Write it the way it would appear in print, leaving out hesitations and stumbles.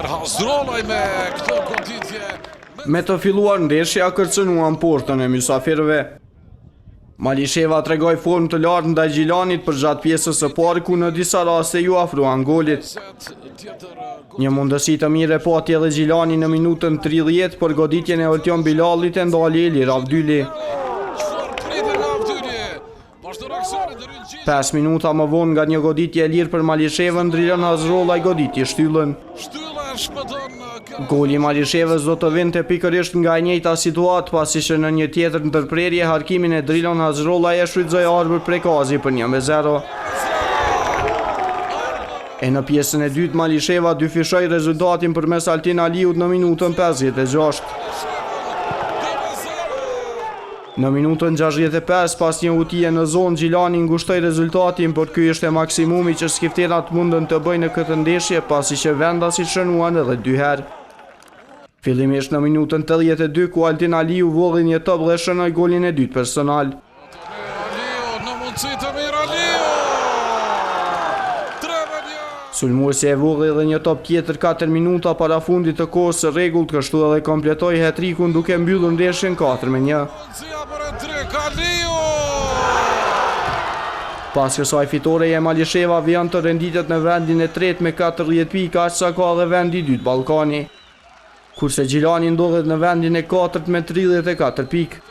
Hazrolaj me këto goditje. Me të filluar ndeshja kërcënuan portën e mysafirëve. Malisheva tregoi formë të lartë ndaj Gjilanit për gjatë pjesës së parë ku në disa raste ju afruan golit. Një mundësi të mirë e pati edhe Gjilani në minutën 30 për goditjen e Oltjon Bilallit e ndali Elir Avdyli. 5 minuta më vonë nga një goditje e lirë për Malishevën, Drilan Hazrolaj goditi shtyllën. Goli i Malishevës do të vinte pikërisht nga e njëjta situatë pasi që në një tjetër ndërprerje harkimin e Drilan Hazrolaj e shfrytëzoi Arbër Prekazi për 1-0. E në pjesën e dytë Malisheva dyfishoi rezultatin përmes Altin Aliut në minutën 56. Në minutën 65 pas një utije në zonë Gjilani ngushtoi rezultatin, por ky ishte maksimumi që skifterat mundën të bëjnë në këtë ndeshje pasi që vendasit shënuan edhe 2 herë. Fillimisht në minutën 82 ku Altin Aliu volli një top dhe shënoi golin e dytë personal. Sulmuesi e volli edhe një top tjetër 4 minuta para fundit të kohës së rregullt, kështu edhe kompletoi hat-trickun duke mbyllur ndeshjen 4-1. Pas kësaj fitoreje Malisheva vjen të renditet në vendin e tretë me 40 pika, aq sa ka edhe vendi i dytë Ballkani. Kurse Gjilani ndodhet në vendin e katërt me 34 pikë.